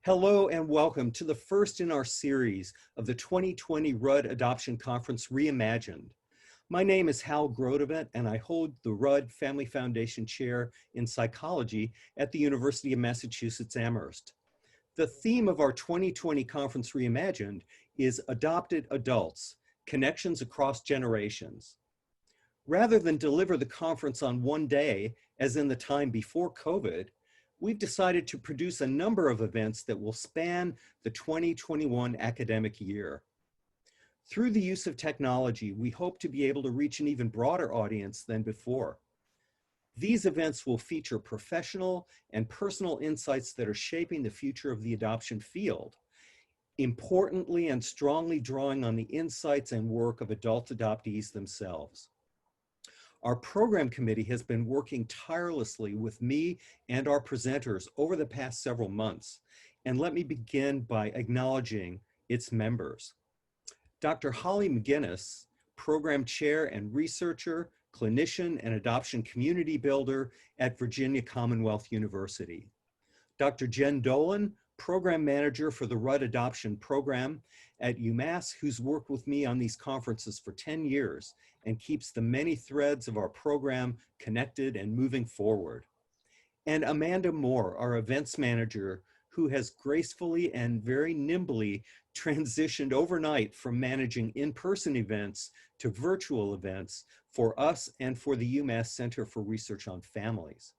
Hello and welcome to the first in our series of the 2020 Rudd Adoption Conference Reimagined. My name is Hal Grodevent and I hold the Rudd Family Foundation Chair in Psychology at the University of Massachusetts Amherst. The theme of our 2020 Conference Reimagined is Adopted Adults, Connections Across Generations. Rather than deliver the conference on one day, as in the time before COVID, we've decided to produce a number of events that will span the 2021 academic year. Through the use of technology, we hope to be able to reach an even broader audience than before. These events will feature professional and personal insights that are shaping the future of the adoption field, importantly and strongly drawing on the insights and work of adult adoptees themselves. Our program committee has been working tirelessly with me and our presenters over the past several months, and let me begin by acknowledging its members. Dr. Holly McGinnis, program chair and researcher, clinician, and adoption community builder at Virginia Commonwealth University. Dr. Jen Dolan, program manager for the Rudd Adoption Program at UMass, who's worked with me on these conferences for 10 years and keeps the many threads of our program connected and moving forward. And Amanda Moore, our events manager, who has gracefully and very nimbly transitioned overnight from managing in-person events to virtual events for us and for the UMass Center for Research on Families.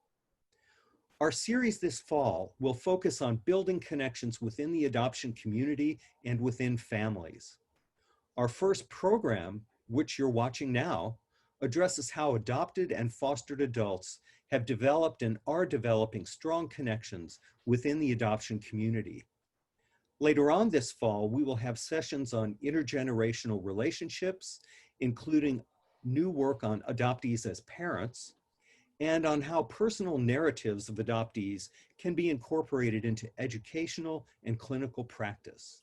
Our series this fall will focus on building connections within the adoption community and within families. Our first program, which you're watching now, addresses how adopted and fostered adults have developed and are developing strong connections within the adoption community. Later on this fall, we will have sessions on intergenerational relationships, including new work on adoptees as parents, and on how personal narratives of adoptees can be incorporated into educational and clinical practice.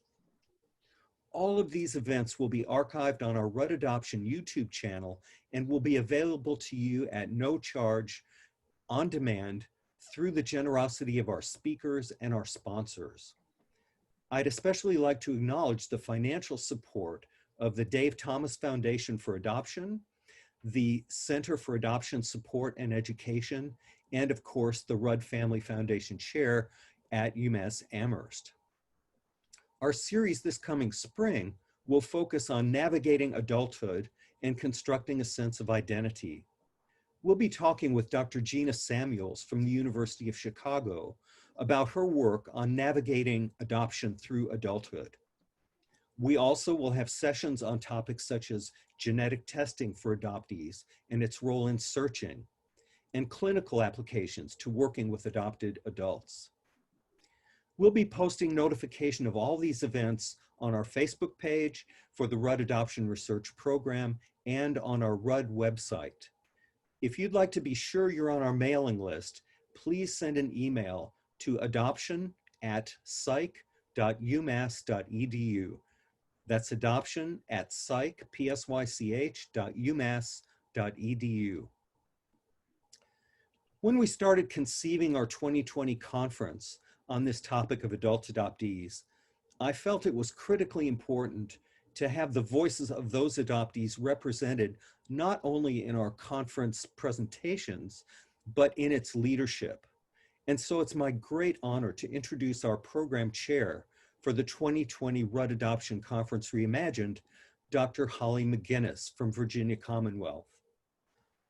All of these events will be archived on our Rudd Adoption YouTube channel and will be available to you at no charge on demand through the generosity of our speakers and our sponsors. I'd especially like to acknowledge the financial support of the Dave Thomas Foundation for Adoption, the Center for Adoption Support and Education, and of course, the Rudd Family Foundation Chair at UMass Amherst. Our series this coming spring will focus on navigating adulthood and constructing a sense of identity. We'll be talking with Dr. Gina Samuels from the University of Chicago about her work on navigating adoption through adulthood. We also will have sessions on topics such as genetic testing for adoptees and its role in searching, and clinical applications to working with adopted adults. We'll be posting notification of all these events on our Facebook page for the Rudd Adoption Research Program and on our Rudd website. If you'd like to be sure you're on our mailing list, please send an email to adoption@psych.umass.edu. That's adoption@psych.umass.edu. When we started conceiving our 2020 conference on this topic of adult adoptees, I felt it was critically important to have the voices of those adoptees represented not only in our conference presentations, but in its leadership. And so it's my great honor to introduce our program chair for the 2020 Rudd Adoption Conference Reimagined, Dr. Holly McGinnis from Virginia Commonwealth.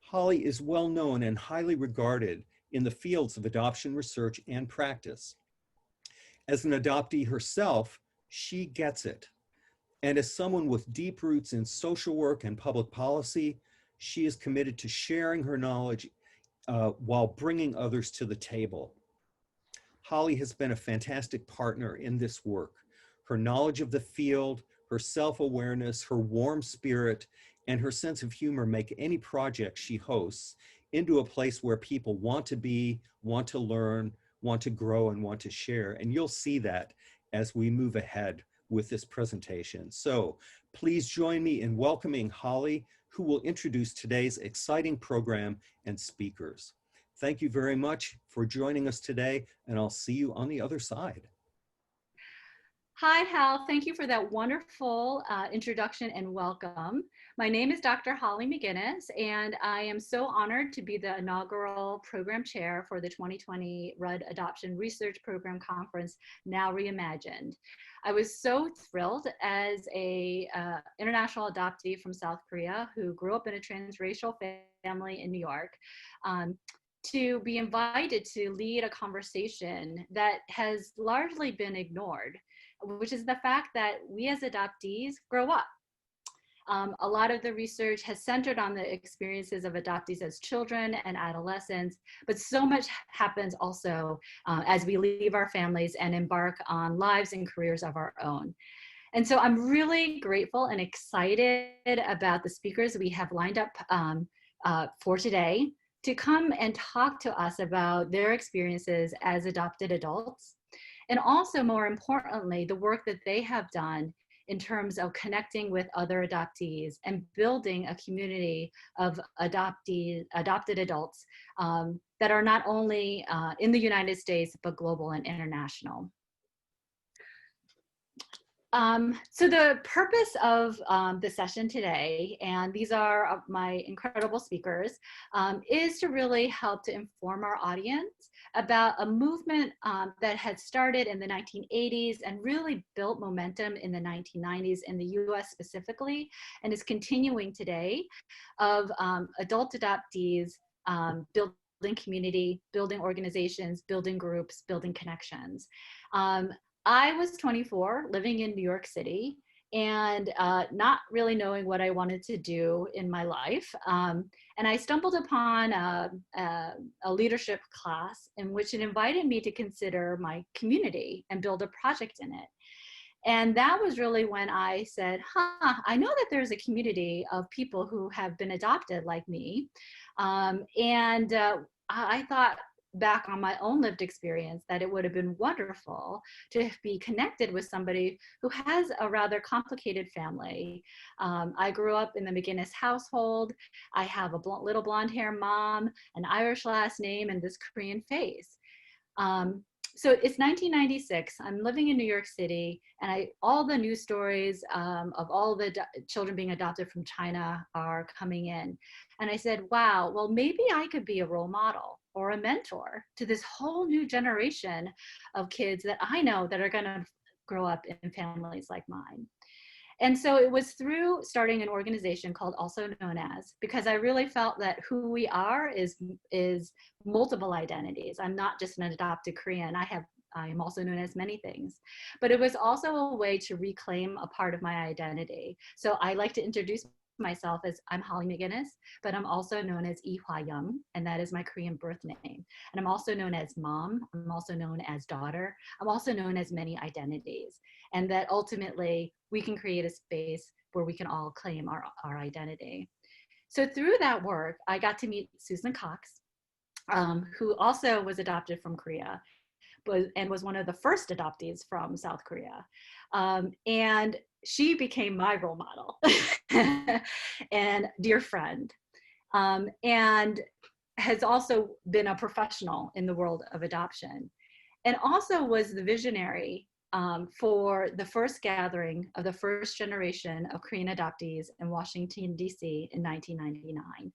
Holly is well known and highly regarded in the fields of adoption research and practice. As an adoptee herself, she gets it. And as someone with deep roots in social work and public policy, she is committed to sharing her knowledge while bringing others to the table. Holly has been a fantastic partner in this work. Her knowledge of the field, her self-awareness, her warm spirit, and her sense of humor make any project she hosts into a place where people want to be, want to learn, want to grow, and want to share. And you'll see that as we move ahead with this presentation. So please join me in welcoming Holly, who will introduce today's exciting program and speakers. Thank you very much for joining us today, and I'll see you on the other side. Hi, Hal. Thank you for that wonderful introduction and welcome. My name is Dr. Holly McGinnis, and I am so honored to be the inaugural program chair for the 2020 Rudd Adoption Research Program Conference, Now Reimagined. I was so thrilled as a international adoptee from South Korea who grew up in a transracial family in New York. To be invited to lead a conversation that has largely been ignored, which is the fact that we as adoptees grow up. A lot of the research has centered on the experiences of adoptees as children and adolescents, but so much happens also as we leave our families and embark on lives and careers of our own. And so I'm really grateful and excited about the speakers we have lined up for today to come and talk to us about their experiences as adopted adults. And also, more importantly, the work that they have done in terms of connecting with other adoptees and building a community of adopted adults that are not only in the United States, but global and international. So the purpose of the session today, and these are my incredible speakers, is to really help to inform our audience about a movement that had started in the 1980s and really built momentum in the 1990s in the US specifically, and is continuing today, of adult adoptees building community, building organizations, building groups, building connections. I was 24, living in New York City, and not really knowing what I wanted to do in my life. And I stumbled upon a leadership class in which it invited me to consider my community and build a project in it. And that was really when I said, I know that there's a community of people who have been adopted like me. I thought, back on my own lived experience, that it would have been wonderful to be connected with somebody who has a rather complicated family. I grew up in the McGinnis household. I have a little blonde hair mom, an Irish last name, and this Korean face. So it's 1996. I'm living in New York City, and all the news stories of all the children being adopted from China are coming in. And I said, wow, well, maybe I could be a role model or a mentor to this whole new generation of kids that I know that are going to grow up in families like mine. And so it was through starting an organization called Also Known As, because I really felt that who we are is multiple identities. I'm not just an adopted Korean. I am also known as many things. But it was also a way to reclaim a part of my identity. So I like to introduce myself as I'm Holly McGinnis, but I'm also known as Lee Hwa Young, and that is my Korean birth name. And I'm also known as mom. I'm also known as daughter. I'm also known as many identities. And that ultimately we can create a space where we can all claim our identity. So through that work, I got to meet Susan Cox, who also was adopted from Korea, and was one of the first adoptees from South Korea. And she became my role model and dear friend, and has also been a professional in the world of adoption, and also was the visionary for the first gathering of the first generation of Korean adoptees in Washington, D.C. in 1999.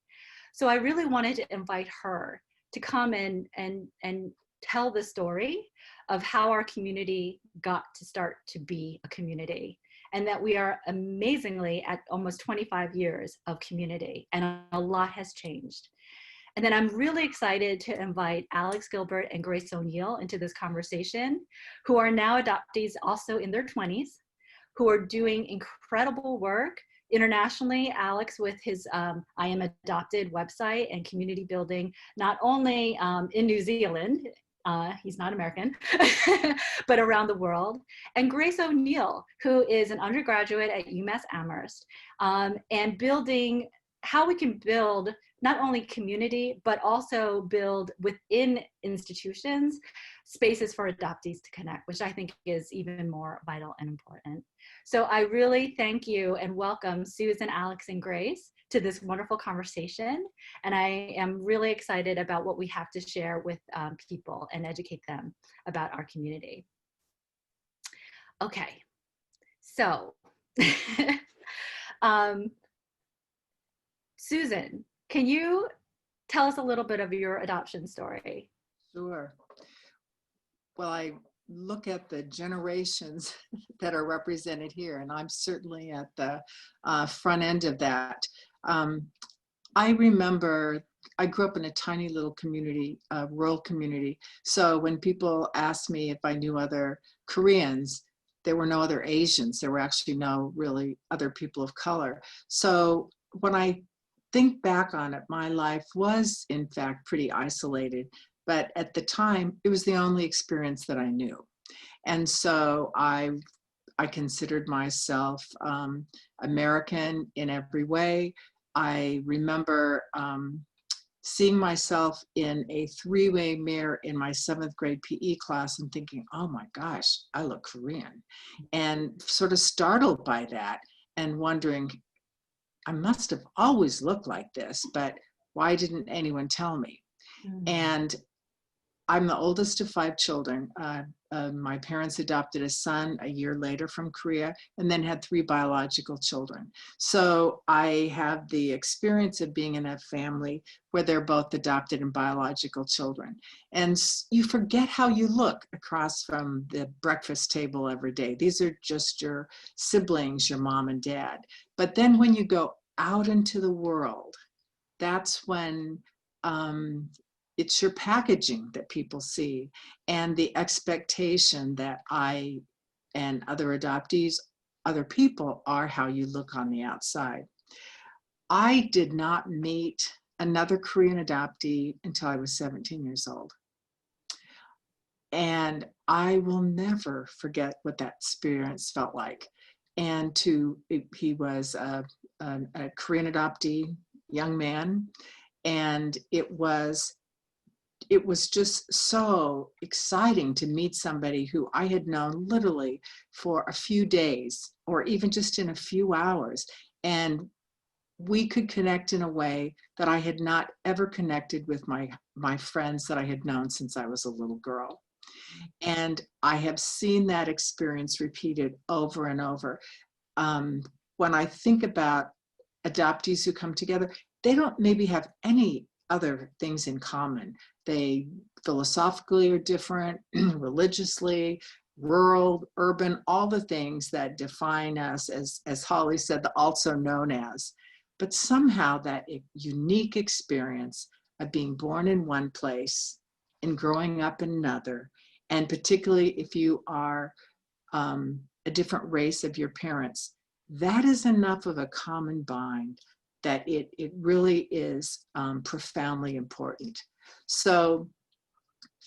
So I really wanted to invite her to come in and tell the story of how our community got to start to be a community, and that we are amazingly at almost 25 years of community, and a lot has changed. And then I'm really excited to invite Alex Gilbert and Grace O'Neill into this conversation, who are now adoptees also in their 20s, who are doing incredible work internationally. Alex with his I Am Adopted website and community building, not only in New Zealand, he's not American, but around the world. And Grace O'Neill, who is an undergraduate at UMass Amherst, and building how we can build not only community, but also build within institutions spaces for adoptees to connect, which I think is even more vital and important. So I really thank you and welcome Susan, Alex, and Grace to this wonderful conversation. And I am really excited about what we have to share with people and educate them about our community. Okay, so um, Susan, can you tell us a little bit of your adoption story? Sure. Well, I look at the generations that are represented here, and I'm certainly at the front end of that. Um, I remember I grew up in a tiny little community, rural community. So when people asked me if I knew other Koreans, there were no other Asians. There were actually no really other people of color. So when I think back on it, my life was in fact pretty isolated. But at the time, it was the only experience that I knew. And so I considered myself American in every way. I remember seeing myself in a three-way mirror in my 7th grade PE class and thinking, oh my gosh, I look Korean. And sort of startled by that and wondering, I must have always looked like this, but why didn't anyone tell me? Mm. And I'm the oldest of 5 children. My parents adopted a son a year later from Korea and then had 3 biological children. So I have the experience of being in a family where they're both adopted and biological children. And you forget how you look across from the breakfast table every day. These are just your siblings, your mom and dad. But then when you go out into the world, that's when it's your packaging that people see and the expectation that I and other adoptees, other people are how you look on the outside. I did not meet another Korean adoptee until I was 17 years old. And I will never forget what that experience felt like. And he was a Korean adoptee, young man, and it was just so exciting to meet somebody who I had known literally for a few days or even just in a few hours. And we could connect in a way that I had not ever connected with my friends that I had known since I was a little girl. And I have seen that experience repeated over and over. When I think about adoptees who come together, they don't maybe have any other things in common. They philosophically are different, religiously, rural, urban, all the things that define us as Holly said, the also known as. But somehow that unique experience of being born in one place and growing up in another, and particularly if you are a different race of your parents, that is enough of a common bind that it really is profoundly important. So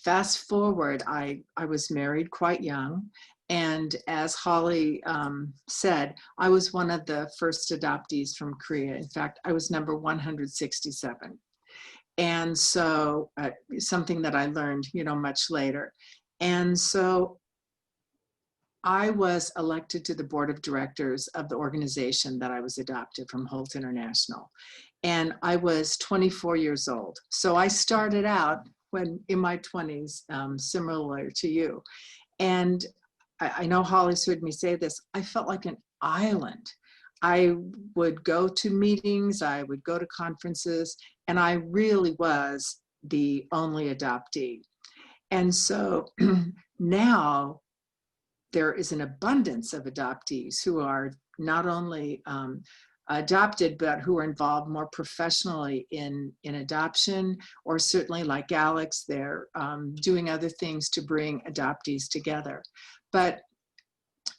fast forward, I was married quite young. And as Holly said, I was one of the first adoptees from Korea. In fact, I was number 167. And so something that I learned, much later. And so I was elected to the board of directors of the organization that I was adopted from Holt International. And I was 24 years old. So I started out when in my 20s, similar to you. And I know Holly's heard me say this, I felt like an island. I would go to meetings, I would go to conferences, and I really was the only adoptee. And so now there is an abundance of adoptees who are not only adopted, but who are involved more professionally in adoption, or certainly like Alex, they're doing other things to bring adoptees together. But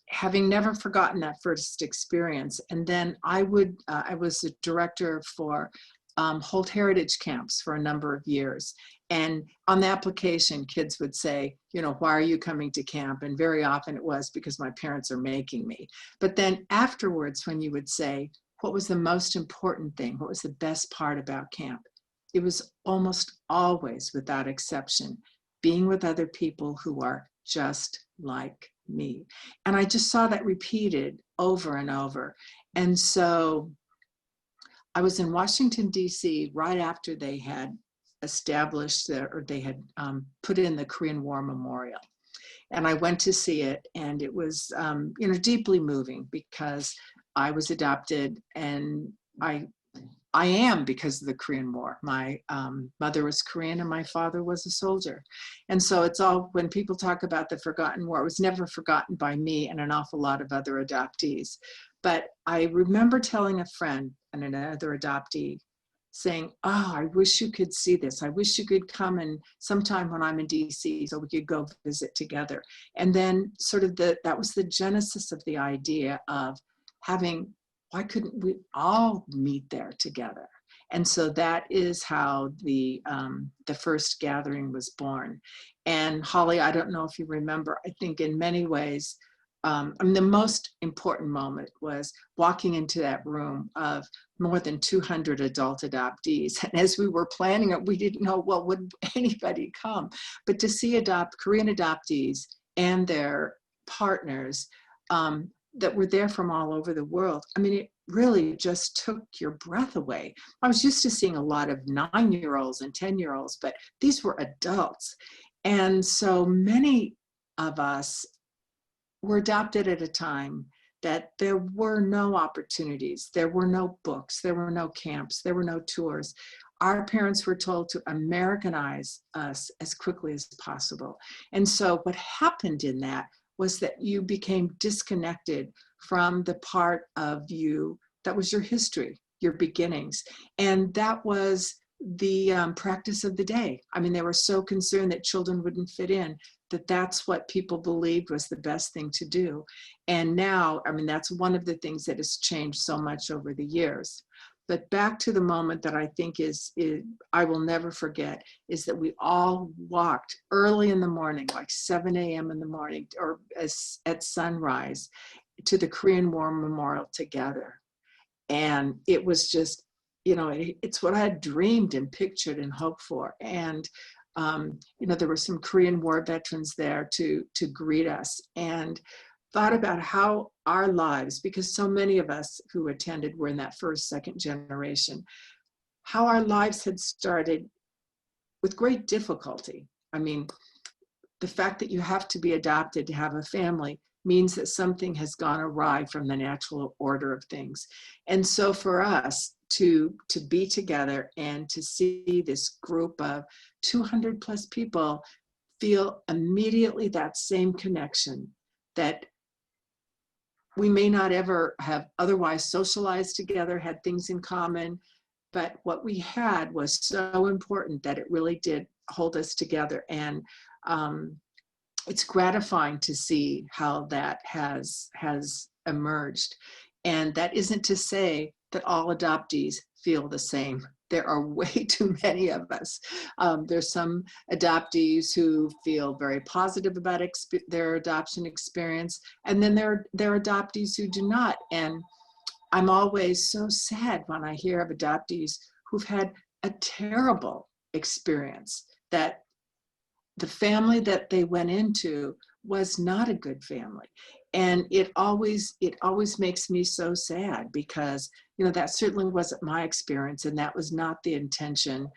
having never forgotten that first experience, and then I was a director for Holt Heritage Camps for a number of years. And on the application, kids would say, why are you coming to camp? And very often it was because my parents are making me. But then afterwards, when you would say, what was the most important thing? What was the best part about camp? It was almost always, without exception, being with other people who are just like me. And I just saw that repeated over and over. And so I was in Washington, D.C. right after they had established or they had put in the Korean War Memorial. And I went to see it, and it was, deeply moving because I was adopted, and I am because of the Korean War. My mother was Korean and my father was a soldier. And so it's all, when people talk about the forgotten war, it was never forgotten by me and an awful lot of other adoptees. But I remember telling a friend and another adoptee saying, oh, I wish you could see this. I wish you could come and sometime when I'm in DC so we could go visit together. And then sort of that was the genesis of the idea of having, why couldn't we all meet there together? And so that is how the first gathering was born. And Holly, I don't know if you remember, I think in many ways, the most important moment was walking into that room of more than 200 adult adoptees. And as we were planning it, we didn't know, well, would anybody come? But to see Korean adoptees and their partners, that were there from all over the world. I mean, it really just took your breath away. I was used to seeing a lot of 9-year-olds and 10-year-olds, but these were adults. And so many of us were adopted at a time that there were no opportunities. There were no books. There were no camps. There were no tours. Our parents were told to Americanize us as quickly as possible. And so what happened in that was that you became disconnected from the part of you that was your history, your beginnings. And that was the practice of the day. I mean, they were so concerned that children wouldn't fit in, that's what people believed was the best thing to do. And now, I mean, that's one of the things that has changed so much over the years. But back to the moment that I think I will never forget, is that we all walked early in the morning, like 7 a.m. in the morning, or at sunrise, to the Korean War Memorial together. And it was just, it's what I had dreamed and pictured and hoped for. And, there were some Korean War veterans there to greet us, and thought about how our lives, because so many of us who attended were in that first, second generation, how our lives had started with great difficulty. I mean, the fact that you have to be adopted to have a family means that something has gone awry from the natural order of things. And so for us to be together and to see this group of 200 plus people feel immediately that same connection that we may not ever have otherwise socialized together, had things in common, but what we had was so important that it really did hold us together. And it's gratifying to see how that has emerged. And that isn't to say that all adoptees feel the same. There are way too many of us. There's some adoptees who feel very positive about their adoption experience, and then there are adoptees who do not. And I'm always so sad when I hear of adoptees who've had a terrible experience, that the family that they went into was not a good family. And it always makes me so sad, because that certainly wasn't my experience, and that was not the intention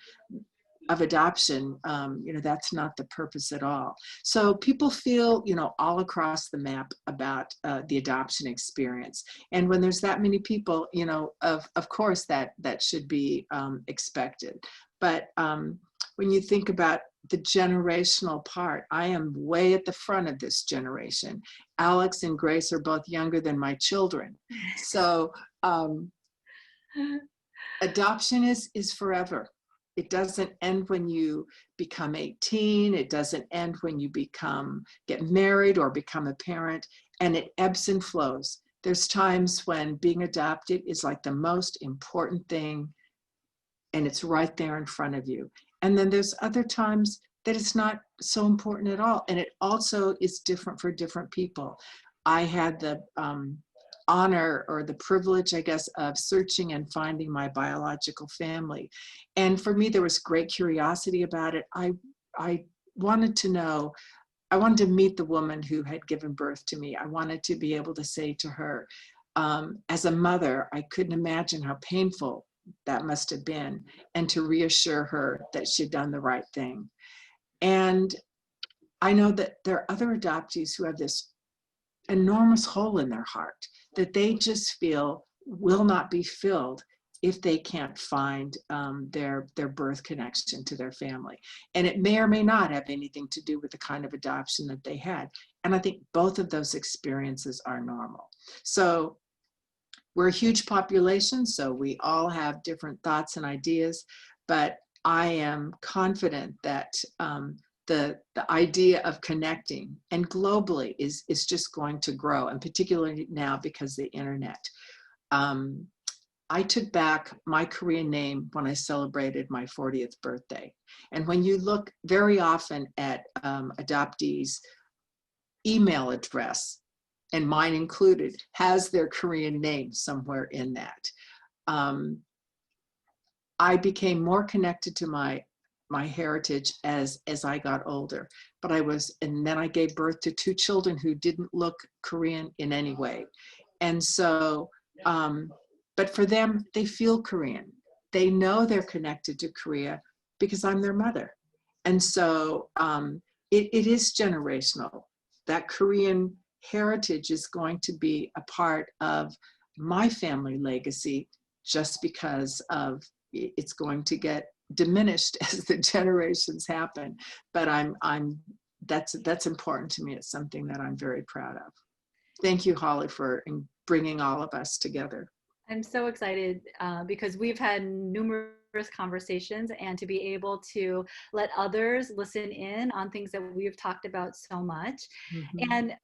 of adoption. That's not the purpose at all. So people feel all across the map about the adoption experience, and when there's that many people, of course that should be expected. But when you think about the generational part, I am way at the front of this generation. Alex and Grace are both younger than my children. So adoption is forever. It doesn't end when you become 18. It doesn't end when you get married or become a parent, and it ebbs and flows. There's times when being adopted is like the most important thing, and it's right there in front of you. And then there's other times that it's not so important at all. And it also is different for different people. I had the honor or the privilege, I guess, of searching and finding my biological family. And for me, there was great curiosity about it. I wanted to know, I wanted to meet the woman who had given birth to me. I wanted to be able to say to her, as a mother, I couldn't imagine how painful that must have been, and to reassure her that she'd done the right thing. And I know that there are other adoptees who have this enormous hole in their heart that they just feel will not be filled if they can't find their birth connection to their family. And it may or may not have anything to do with the kind of adoption that they had. And I think both of those experiences are normal. So we're a huge population, so we all have different thoughts and ideas, but I am confident that the idea of connecting and globally is just going to grow, and particularly now because of the internet. I took back my Korean name when I celebrated my 40th birthday. And when you look very often at adoptees' email address, and mine included, has their Korean name somewhere in that. I became more connected to my heritage as I got older. But and then I gave birth to 2 children who didn't look Korean in any way. And so, but for them, they feel Korean. They know they're connected to Korea because I'm their mother. And so it is generational. That Korean heritage is going to be a part of my family legacy just because of it's going to get diminished as the generations happen. But that's important to me. It's something that I'm very proud of. Thank you, Holly, for bringing all of us together. I'm so excited because we've had numerous conversations, and to be able to let others listen in on things that we've talked about so much. Mm-hmm. And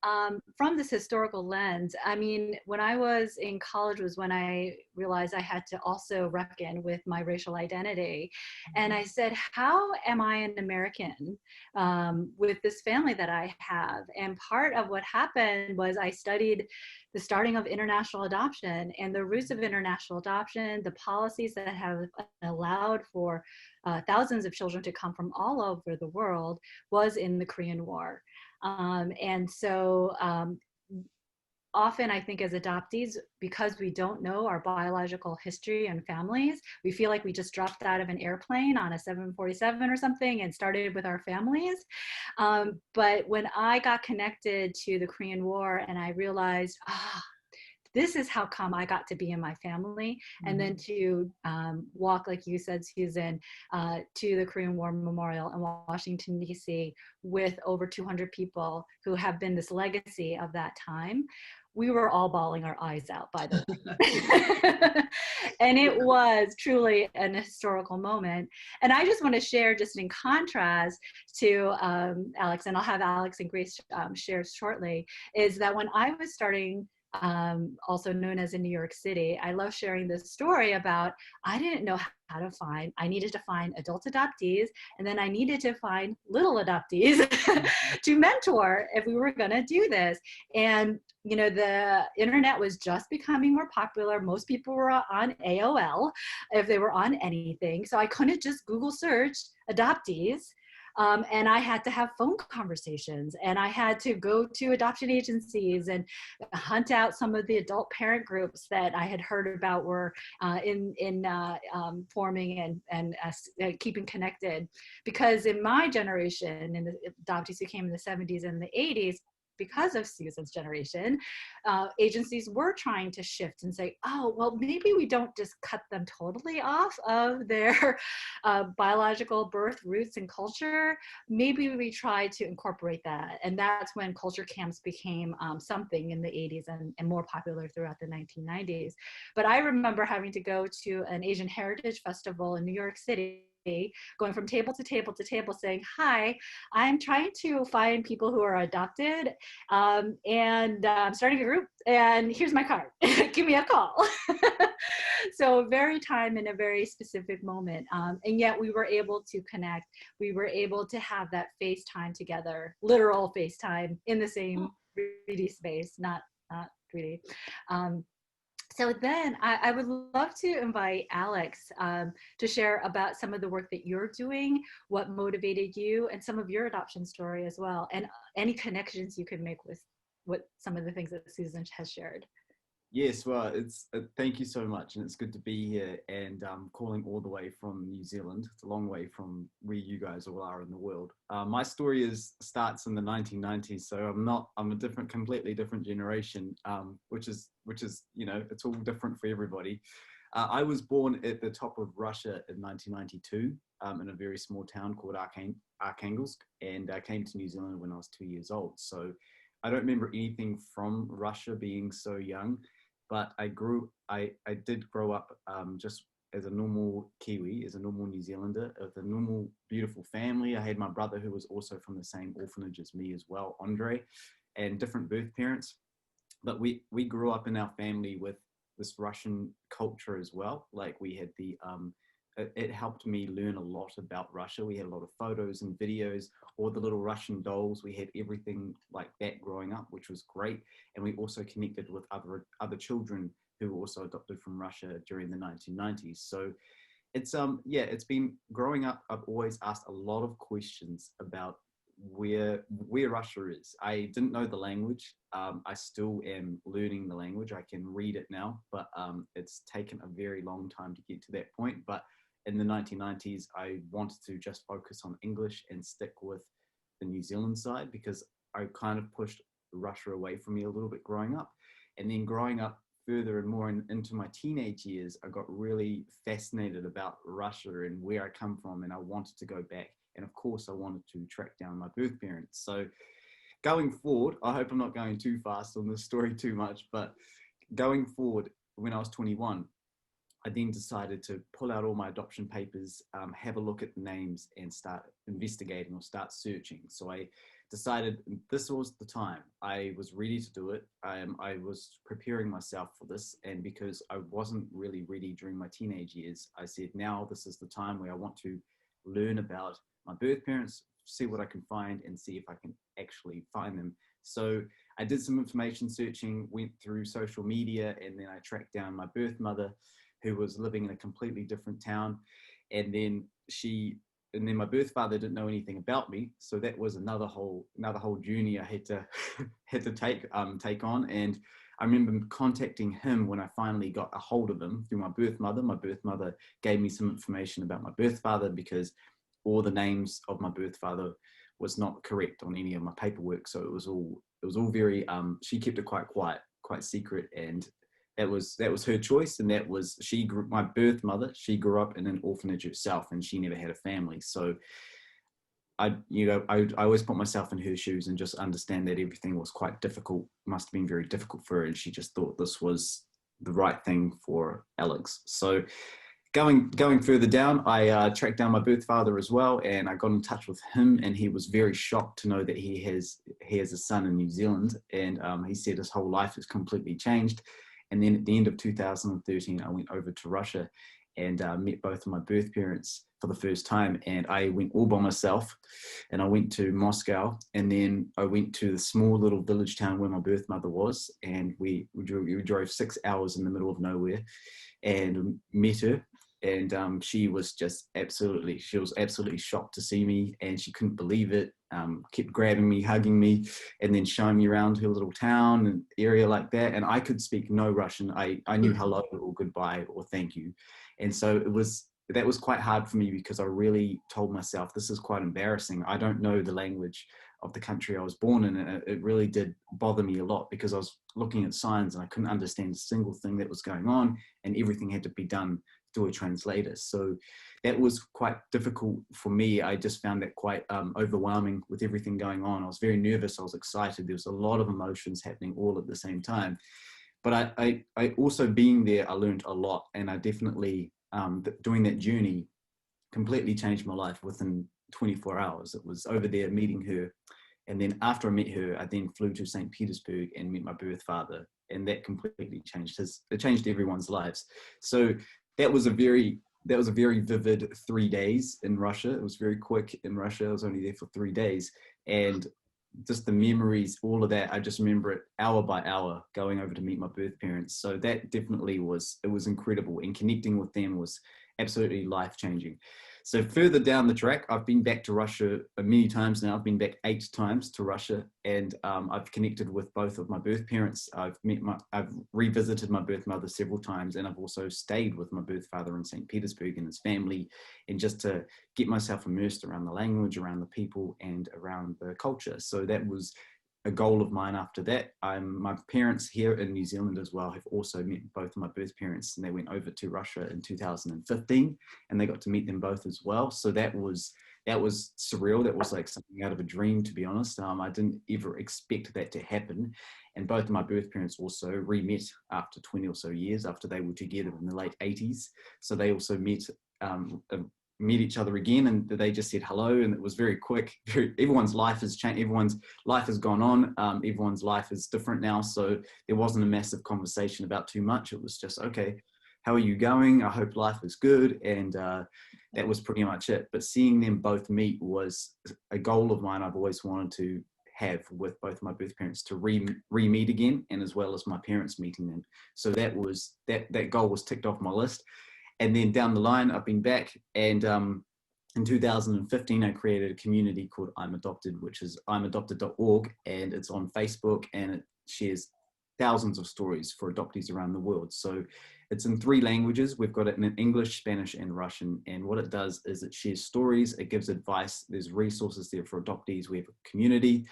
from this historical lens, I mean, when I was in college was when I realized I had to also reckon with my racial identity. And I said, how am I an American with this family that I have? And part of what happened was I studied the starting of international adoption and the roots of international adoption, the policies that have allowed for thousands of children to come from all over the world was in the Korean War. And so often I think as adoptees, because we don't know our biological history and families, we feel like we just dropped out of an airplane on a 747 or something and started with our families. But when I got connected to the Korean War and I realized, this is how come I got to be in my family. And then to walk, like you said, Susan, to the Korean War Memorial in Washington, D.C. with over 200 people who have been this legacy of that time. We were all bawling our eyes out, by the way. And it was truly an historical moment. And I just want to share, just in contrast to Alex, and I'll have Alex and Grace share shortly, is that when I was starting, also known as in New York City, I love sharing this story about I didn't know how to find, I needed to find adult adoptees, and then I needed to find little adoptees to mentor if we were going to do this. And you know, the internet was just becoming more popular. Most people were on AOL if they were on anything. So I couldn't just Google search adoptees. And I had to have phone conversations, and I had to go to adoption agencies and hunt out some of the adult parent groups that I had heard about were forming and keeping connected. Because in my generation, in the adoptees who came in the 70s and the 80s, because of Susan's generation, agencies were trying to shift and say, oh, well, maybe we don't just cut them totally off of their biological birth roots and culture. Maybe we try to incorporate that. And that's when culture camps became something in the 80s and more popular throughout the 1990s. But I remember having to go to an Asian Heritage Festival in New York City, going from table to table to table saying, hi, I'm trying to find people who are adopted, and I'm starting a group, and here's my card. Give me a call. So very time in a very specific moment. And yet we were able to connect. We were able to have that FaceTime together, literal FaceTime in the same 3D space, not 3D. So then I would love to invite Alex to share about some of the work that you're doing, what motivated you, and some of your adoption story as well, and any connections you could make with what some of the things that Susan has shared. Yes, well, it's thank you so much, and it's good to be here and calling all the way from New Zealand. It's a long way from where you guys all are in the world. My story starts in the 1990s, so I'm a different, completely different generation, which is it's all different for everybody. I was born at the top of Russia in 1992 in a very small town called Arkhangelsk, and I came to New Zealand when I was 2 years old. So I don't remember anything from Russia being so young, but I did grow up just as a normal Kiwi, as a normal New Zealander, with a normal, beautiful family. I had my brother who was also from the same orphanage as me as well, Andre, and different birth parents. But we grew up in our family with this Russian culture as well. Like we had it helped me learn a lot about Russia. We had a lot of photos and videos, all the little Russian dolls. We had everything like that growing up, which was great. And we also connected with other children who were also adopted from Russia during the 1990s. So it's been growing up. I've always asked a lot of questions about where Russia is. I didn't know the language. I still am learning the language. I can read it now, but it's taken a very long time to get to that point. But in the 1990s, I wanted to just focus on English and stick with the New Zealand side because I kind of pushed Russia away from me a little bit growing up. And then growing up further and more into my teenage years, I got really fascinated about Russia and where I come from, and I wanted to go back. And of course, I wanted to track down my birth parents. So going forward, I hope I'm not going too fast on this story too much, but going forward, when I was 21, I then decided to pull out all my adoption papers, have a look at the names and start investigating or start searching. So I decided this was the time. I was ready to do it. I was preparing myself for this. And because I wasn't really ready during my teenage years, I said, now this is the time where I want to learn about my birth parents, see what I can find and see if I can actually find them. So I did some information searching, went through social media, and then I tracked down my birth mother, who was living in a completely different town. And then my birth father didn't know anything about me. So that was another whole journey I had to take on. And I remember contacting him when I finally got a hold of him through my birth mother. My birth mother gave me some information about my birth father because all the names of my birth father was not correct on any of my paperwork. So it was all very, she kept it quite quiet, quite secret. And that was her choice. And my birth mother, she grew up in an orphanage herself and she never had a family. So I always put myself in her shoes and just understand that everything was quite difficult, must have been very difficult for her. And she just thought this was the right thing for Alex. So going further down, I tracked down my birth father as well, and I got in touch with him, and he was very shocked to know that he has a son in New Zealand, and he said his whole life has completely changed. And then at the end of 2013, I went over to Russia and met both of my birth parents for the first time, and I went all by myself, and I went to Moscow, and then I went to the small little village town where my birth mother was, and we drove 6 hours in the middle of nowhere and met her. And she was absolutely shocked to see me, and she couldn't believe it. Kept grabbing me, hugging me, and then showing me around her little town and area like that. And I could speak no Russian. I knew hello or goodbye or thank you. And so that was quite hard for me because I really told myself, this is quite embarrassing. I don't know the language of the country I was born in. And it really did bother me a lot because I was looking at signs and I couldn't understand a single thing that was going on, and everything had to be done through a translator. So that was quite difficult for me. I just found that quite overwhelming with everything going on. I was very nervous. I was excited. There was a lot of emotions happening all at the same time. But I also, being there, I learned a lot. And I definitely, doing that journey, completely changed my life within 24 hours. It was over there meeting her. And then after I met her, I then flew to St. Petersburg and met my birth father. And that completely changed everyone's lives. So that was a very vivid 3 days in Russia. It was very quick in Russia. I was only there for 3 days. And just the memories, all of that, I just remember it hour by hour going over to meet my birth parents. So that definitely was incredible. And connecting with them was absolutely life-changing. So further down the track, I've been back to Russia many times now. I've been back 8 times to Russia, and I've connected with both of my birth parents. I've revisited my birth mother several times, and I've also stayed with my birth father in St. Petersburg and his family, and just to get myself immersed around the language, around the people, and around the culture. So that was a goal of mine after that. My parents here in New Zealand as well have also met both of my birth parents, and they went over to Russia in 2015, and they got to meet them both as well. So that was surreal. That was like something out of a dream, to be honest. I didn't ever expect that to happen. And both of my birth parents also re-met after 20 or so years, after they were together in the late 80s. So they also met each other again, and they just said hello, and it was very quick. Everyone's life has changed, everyone's life has gone on, everyone's life is different now, so there wasn't a massive conversation about too much. It was just, okay, how are you going? I hope life is good. And that was pretty much it. But seeing them both meet was a goal of mine. I've always wanted to have with both my birth parents, to re-meet again, and as well as my parents meeting them. So that goal was ticked off my list. And then down the line, I've been back, and in 2015, I created a community called I'm Adopted, which is imadopted.org, and it's on Facebook, and it shares thousands of stories for adoptees around the world. So it's in 3 languages. We've got it in English, Spanish, and Russian. And what it does is it shares stories, it gives advice, there's resources there for adoptees. We have a community,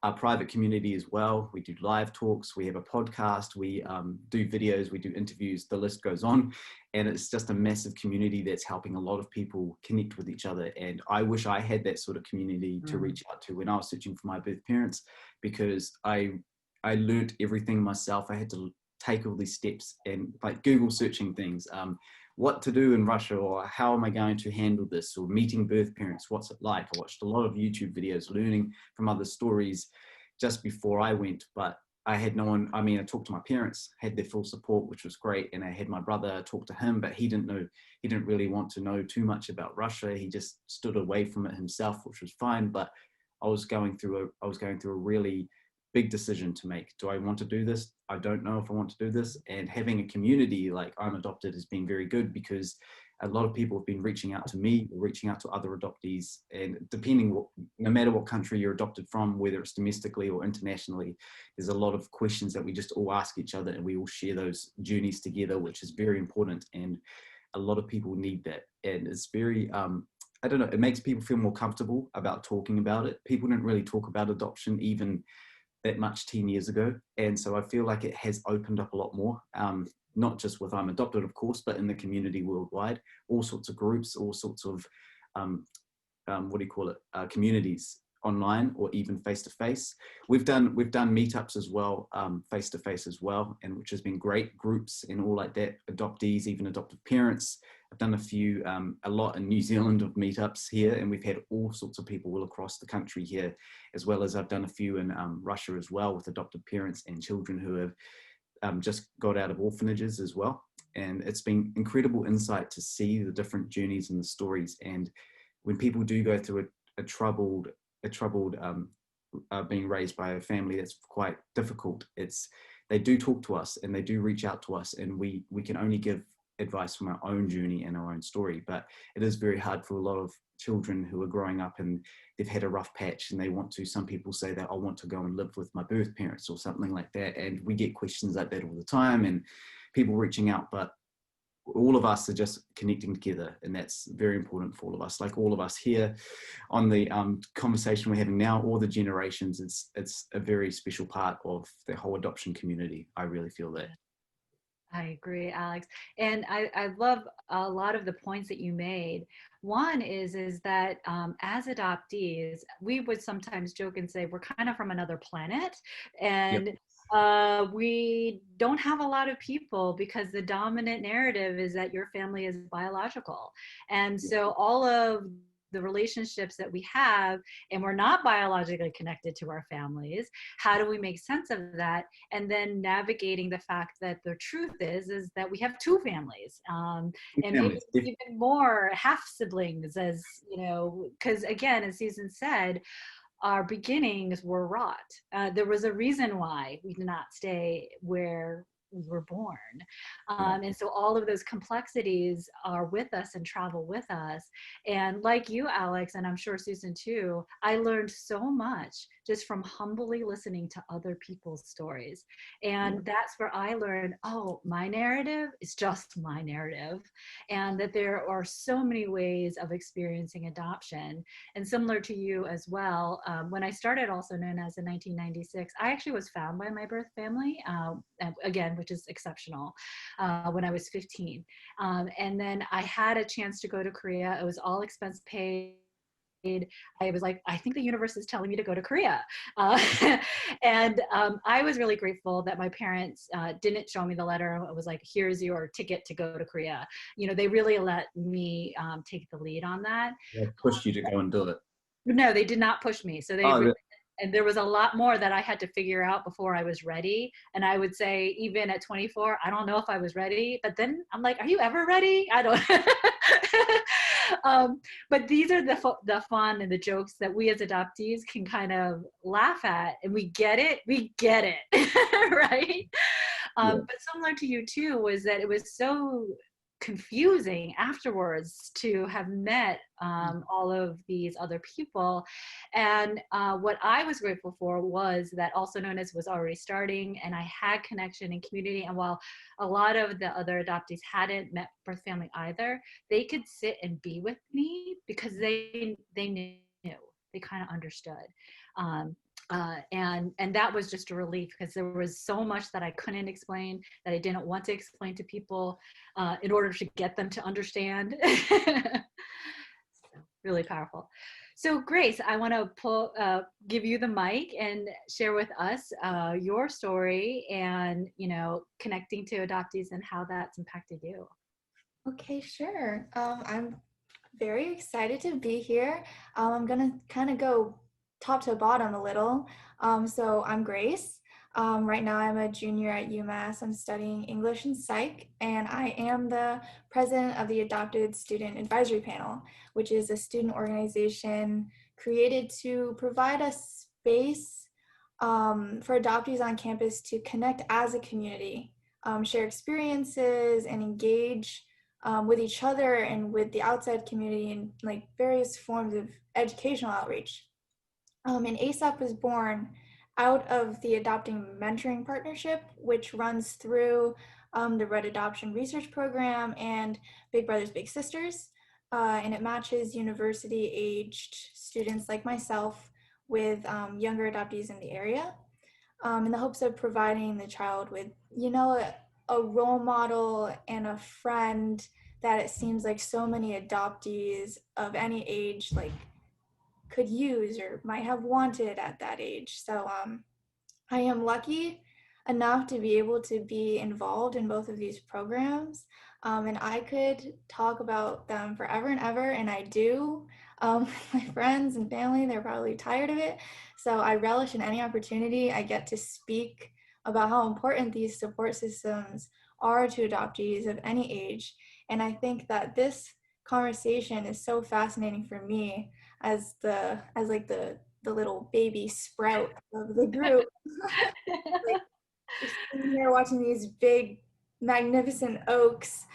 a private community as well. We do live talks, we have a podcast, we do videos, we do interviews, the list goes on. And it's just a massive community that's helping a lot of people connect with each other. And I wish I had that sort of community to reach out to when I was searching for my birth parents, because I learned everything myself. I had to take all these steps and like Google searching things, what to do in Russia, or how am I going to handle this, or meeting birth parents, what's it like. I watched a lot of YouTube videos, learning from other stories just before I went, but I had no one. I mean, I talked to my parents, had their full support, which was great. And I had my brother, talk to him, but he didn't really want to know too much about Russia. He just stood away from it himself, which was fine. But I was going through a really big decision to make. Do I want to do this? I don't know if I want to do this. And having a community like I'm Adopted has been very good, because a lot of people have been reaching out to me, or reaching out to other adoptees. And no matter what country you're adopted from, whether it's domestically or internationally, there's a lot of questions that we just all ask each other, and we all share those journeys together, which is very important. And a lot of people need that. And it's very, I don't know, it makes people feel more comfortable about talking about it. People didn't really talk about adoption even that much 10 years ago. And so I feel like it has opened up a lot more, not just with I'm Adopted, of course, but in the community worldwide, all sorts of groups, all sorts of, communities online, or even face-to-face. We've done meetups as well, face-to-face as well, and which has been great, groups and all like that, adoptees, even adoptive parents. I've done a lot in New Zealand of meetups here, and we've had all sorts of people all across the country here, as well as I've done a few in Russia as well, with adoptive parents and children who have just got out of orphanages as well. And it's been incredible insight to see the different journeys and the stories. And when people do go through a troubled being raised by a family that's quite difficult, they do talk to us, and they do reach out to us, and we can only give advice from our own journey and our own story. But it is very hard for a lot of children who are growing up and they've had a rough patch, and some people say that I want to go and live with my birth parents or something like that. And we get questions like that all the time, and people reaching out, but all of us are just connecting together, and that's very important for all of us. Like all of us here on the conversation we're having now, all the generations, it's a very special part of the whole adoption community. I really feel that. I agree, Alex. And I love a lot of the points that you made. One is that as adoptees, we would sometimes joke and say we're kind of from another planet, and Yep. We don't have a lot of people, because the dominant narrative is that your family is biological. And so all of the relationships that we have, and we're not biologically connected to our families, how do we make sense of that? And then navigating the fact that the truth is that we have 2 families, and maybe even more half siblings, as you know, because again, as Susan said, our beginnings were wrought. There was a reason why we did not stay where we were born. And so all of those complexities are with us and travel with us. And like you, Alex, and I'm sure Susan too, I learned so much just from humbly listening to other people's stories. And that's where I learned, oh, my narrative is just my narrative, and that there are so many ways of experiencing adoption. And similar to you as well, when I started Also Known As in 1996, I actually was found by my birth family, again, which is exceptional, when I was 15. And then I had a chance to go to Korea. It was all expense paid. I was like, I think the universe is telling me to go to Korea. And I was really grateful that my parents didn't show me the letter. It was like, here's your ticket to go to Korea. You know, they really let me take the lead on that. They pushed you to go and do it. No, they did not push me. So they really, and there was a lot more that I had to figure out before I was ready. And I would say, even at 24, I don't know if I was ready. But then I'm like, are you ever ready? I don't. But these are the fun and the jokes that we as adoptees can kind of laugh at, and we get it, right? But similar to you too, was that it was so confusing afterwards to have met all of these other people. And what I was grateful for was that Also Known As was already starting, and I had connection and community. And while a lot of the other adoptees hadn't met birth family either, they could sit and be with me because they knew, they kind of understood. And that was just a relief, because there was so much that I couldn't explain, that I didn't want to explain to people in order to get them to understand. So, really powerful. So Grace, I want to give you the mic and share with us your story and, you know, connecting to adoptees and how that's impacted you. Okay, sure. I'm very excited to be here. I'm gonna kind of go top to bottom a little. So I'm Grace. Right now I'm a junior at UMass. I'm studying English and Psych, and I am the president of the Adopted Student Advisory Panel, which is a student organization created to provide a space for adoptees on campus to connect as a community, share experiences, and engage with each other and with the outside community in like various forms of educational outreach. And ASAP was born out of the Adopting Mentoring Partnership, which runs through the Red Adoption Research Program and Big Brothers Big Sisters. And it matches university-aged students like myself with younger adoptees in the area, in the hopes of providing the child with, you know, a role model and a friend that it seems like so many adoptees of any age like could use or might have wanted at that age. So I am lucky enough to be able to be involved in both of these programs, and I could talk about them forever and ever, and I do. My friends and family, they're probably tired of it, so I relish in any opportunity I get to speak about how important these support systems are to adoptees of any age. And I think that this conversation is so fascinating for me as the little baby sprout of the group. Like, sitting here watching these big, magnificent oaks.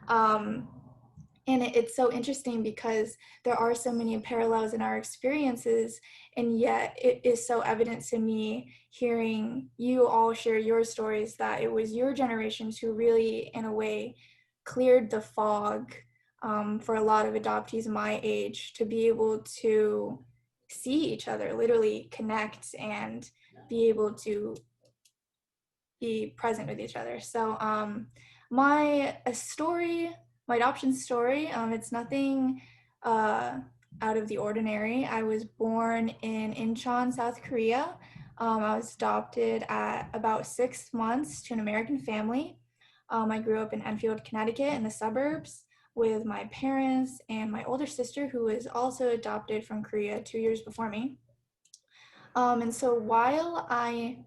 And it's so interesting because there are so many parallels in our experiences, and yet it is so evident to me hearing you all share your stories that it was your generations who really, in a way, cleared the fog for a lot of adoptees my age to be able to see each other, literally connect, and be able to be present with each other. So my adoption story, it's nothing out of the ordinary. I was born in Incheon, South Korea. I was adopted at about 6 months to an American family. I grew up in Enfield, Connecticut in the suburbs with my parents and my older sister, who was also adopted from Korea 2 years before me. And so while I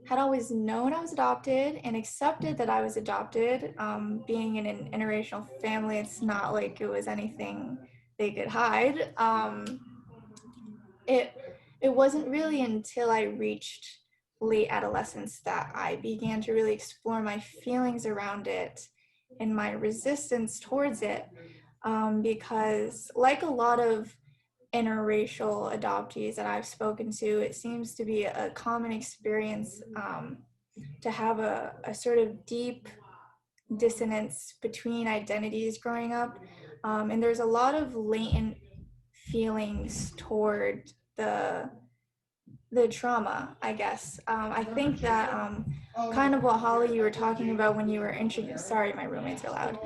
had always known I was adopted and accepted that I was adopted, being in an intergenerational family, it's not like it was anything they could hide. It wasn't really until I reached late adolescence that I began to really explore my feelings around it and my resistance towards it, because like a lot of interracial adoptees that I've spoken to, it seems to be a common experience to have a sort of deep dissonance between identities growing up. And there's a lot of latent feelings toward the trauma, I guess. I think that kind of what Holly you were talking about when you were introduced. Sorry, my roommates are loud.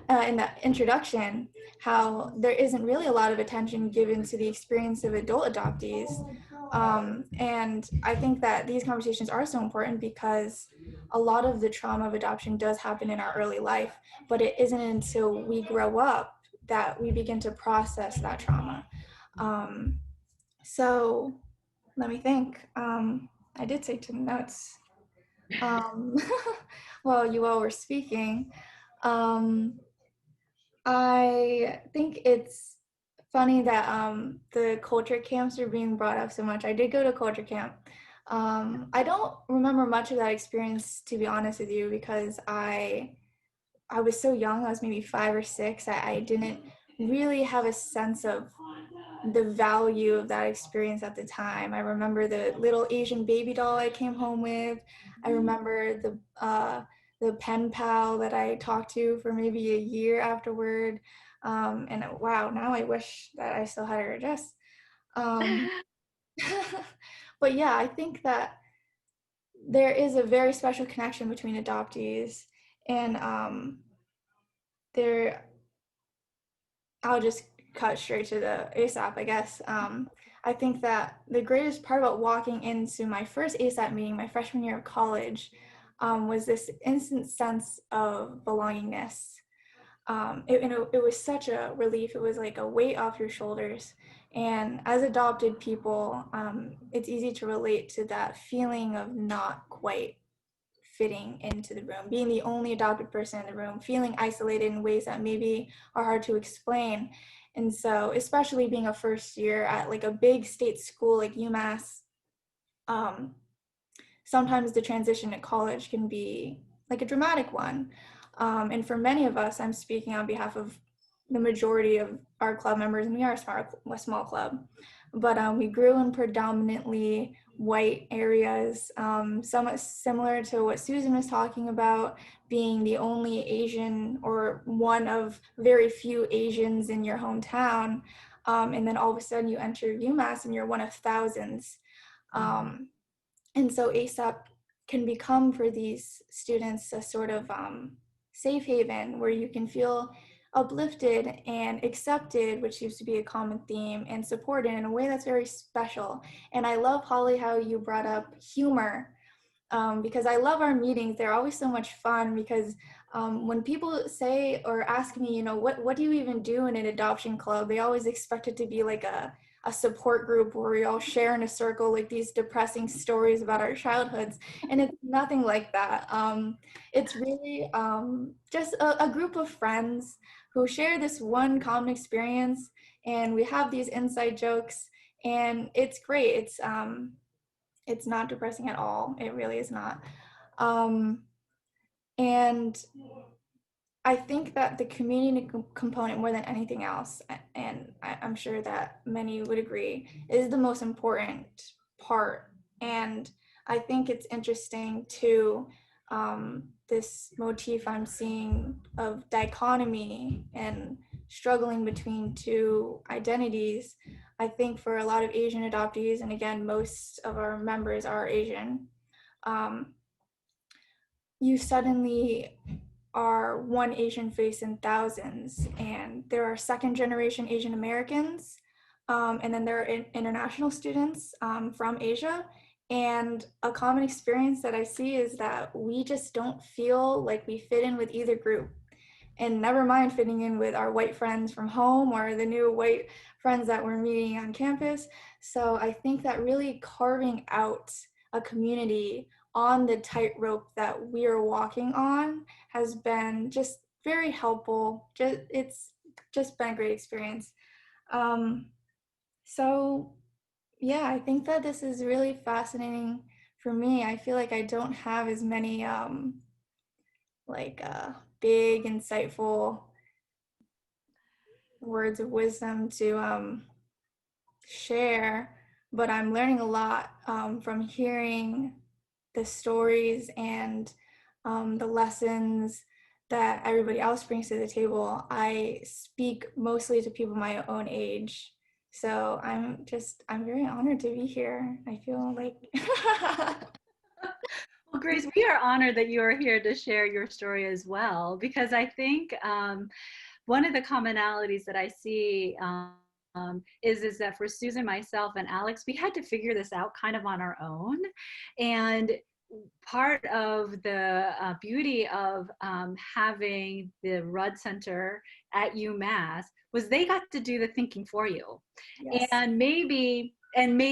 In the introduction, how there isn't really a lot of attention given to the experience of adult adoptees. And I think that these conversations are so important because a lot of the trauma of adoption does happen in our early life, but it isn't until we grow up that we begin to process that trauma. So let me think. I did take some notes. While you all were speaking. I think it's funny that the culture camps are being brought up so much. I did go to culture camp. I don't remember much of that experience, to be honest with you, because I was so young. I was maybe 5 or 6. I didn't really have a sense of the value of that experience at the time. I remember the little Asian baby doll I came home with. I remember the pen pal that I talked to for maybe a year afterward. And wow, now I wish that I still had her address. But yeah, I think that there is a very special connection between adoptees, and I'll just cut straight to the ASAP, I guess. I think that the greatest part about walking into my first ASAP meeting, my freshman year of college, was this instant sense of belongingness. It was such a relief. It was like a weight off your shoulders. And as adopted people, it's easy to relate to that feeling of not quite fitting into the room, being the only adopted person in the room, feeling isolated in ways that maybe are hard to explain. And so, especially being a first year at like a big state school like UMass, sometimes the transition to college can be like a dramatic one. And for many of us, I'm speaking on behalf of the majority of our club members, and we are a small club, but we grew in predominantly white areas, somewhat similar to what Susan was talking about, being the only Asian or one of very few Asians in your hometown. And then all of a sudden you enter UMass and you're one of thousands. And so ASAP can become for these students a sort of safe haven where you can feel uplifted and accepted, which seems to be a common theme, and supported in a way that's very special. And I love, Holly, how you brought up humor, because I love our meetings. They're always so much fun because when people say or ask me, you know, what do you even do in an adoption club? They always expect it to be like a support group where we all share in a circle like these depressing stories about our childhoods, and it's nothing like that. It's really just a group of friends who share this one common experience, and we have these inside jokes, and it's great. It's not depressing at all. It really is not. And I think that the community component, more than anything else, and I'm sure that many would agree, is the most important part. And I think it's interesting too, this motif I'm seeing of dichotomy and struggling between two identities. I think for a lot of Asian adoptees, and again, most of our members are Asian, you suddenly are one Asian face in thousands, and there are second generation Asian Americans, and then there are international students from Asia. And a common experience that I see is that we just don't feel like we fit in with either group. And never mind fitting in with our white friends from home or the new white friends that we're meeting on campus. So I think that really carving out a community on the tightrope that we are walking on has been just very helpful. It's just been a great experience. So Yeah, I think that this is really fascinating for me. I feel like I don't have as many like big, insightful words of wisdom to share, but I'm learning a lot from hearing the stories and the lessons that everybody else brings to the table. I speak mostly to people my own age. So I'm very honored to be here. I feel like Well, Grace, we are honored that you are here to share your story as well, because I think one of the commonalities that I see is that for Susan, myself, and Alex, we had to figure this out kind of on our own. And part of the beauty of having the Rudd Center at UMass was they got to do the thinking for you, yes. and made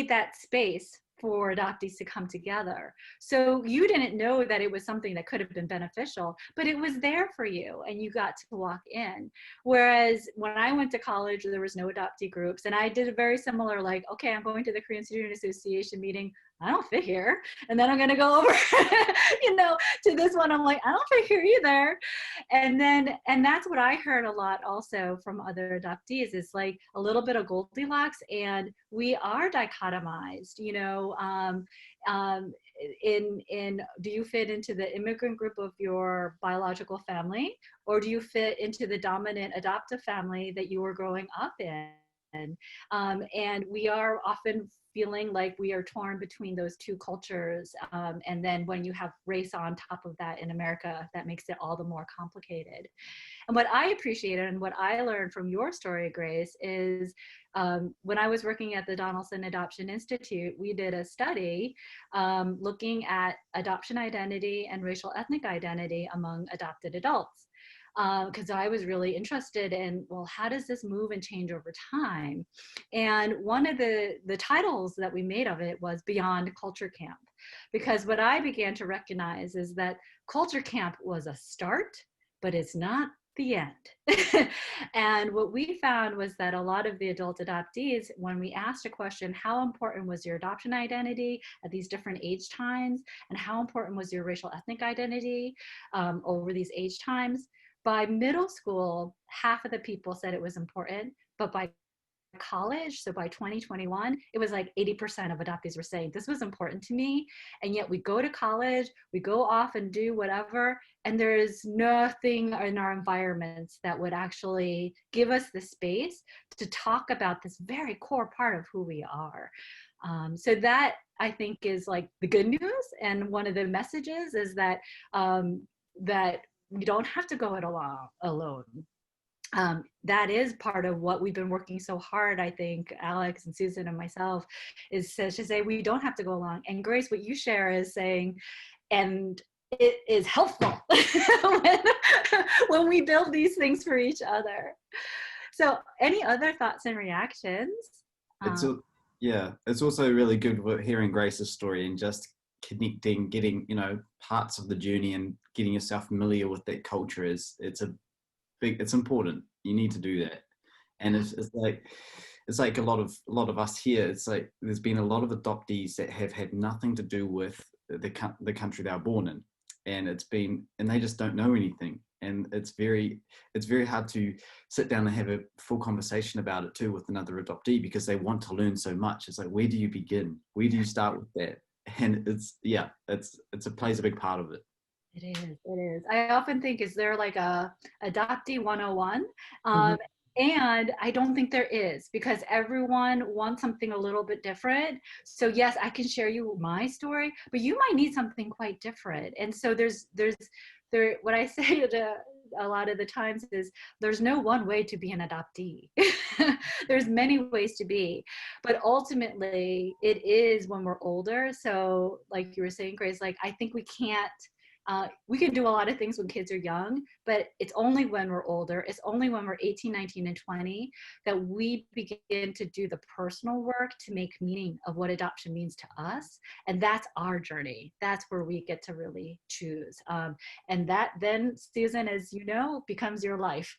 that space for adoptees to come together. So you didn't know that it was something that could have been beneficial, but it was there for you and you got to walk in. Whereas when I went to college, there was no adoptee groups, and I did a very similar, like, okay, I'm going to the Korean Student Association meeting. I don't fit here. And then I'm going to go over, to this one. I'm like, I don't fit here either. And that's what I heard a lot also from other adoptees, is like a little bit of Goldilocks, and we are dichotomized, do you fit into the immigrant group of your biological family, or do you fit into the dominant adoptive family that you were growing up in? And we are often feeling like we are torn between those two cultures. And then when you have race on top of that in America, that makes it all the more complicated. And what I appreciated and what I learned from your story, Grace, is when I was working at the Donaldson Adoption Institute, we did a study looking at adoption identity and racial ethnic identity among adopted adults. Because I was really interested in, well, how does this move and change over time? And one of the titles that we made of it was Beyond Culture Camp, because what I began to recognize is that culture camp was a start, but it's not the end. And what we found was that a lot of the adult adoptees, when we asked a question, how important was your adoption identity at these different age times, and how important was your racial ethnic identity over these age times, by middle school, half of the people said it was important, but by college, so by 2021, it was like 80% of adoptees were saying this was important to me. And yet we go to college, we go off and do whatever, and there is nothing in our environments that would actually give us the space to talk about this very core part of who we are. So that, I think, is like the good news. And one of the messages is that that you don't have to go it alone. That is part of what we've been working so hard, I think, Alex and Susan and myself, is to say we don't have to go along. And Grace, what you share is saying, and it is helpful when we build these things for each other. So any other thoughts and reactions? It's also really good hearing Grace's story and just connecting, getting, parts of the journey and getting yourself familiar with that culture it's important. You need to do that. And it's like a lot of us here. It's like there's been a lot of adoptees that have had nothing to do with the country they were born in, and they just don't know anything. And it's very hard to sit down and have a full conversation about it too with another adoptee, because they want to learn so much. It's like, where do you begin? Where do you start with that? And it plays a big part of it. It is. I often think, is there like a adoptee 101? And I don't think there is, because everyone wants something a little bit different. So yes, I can share you my story, but you might need something quite different. And so what I say to a lot of the times is there's no one way to be an adoptee. There's many ways to be, but ultimately it is when we're older. So like you were saying, Grace, like I think we can do a lot of things when kids are young, but it's only when we're older, it's only when we're 18, 19, and 20 that we begin to do the personal work to make meaning of what adoption means to us. And that's our journey. That's where we get to really choose. And that then, Susan, as you know, becomes your life.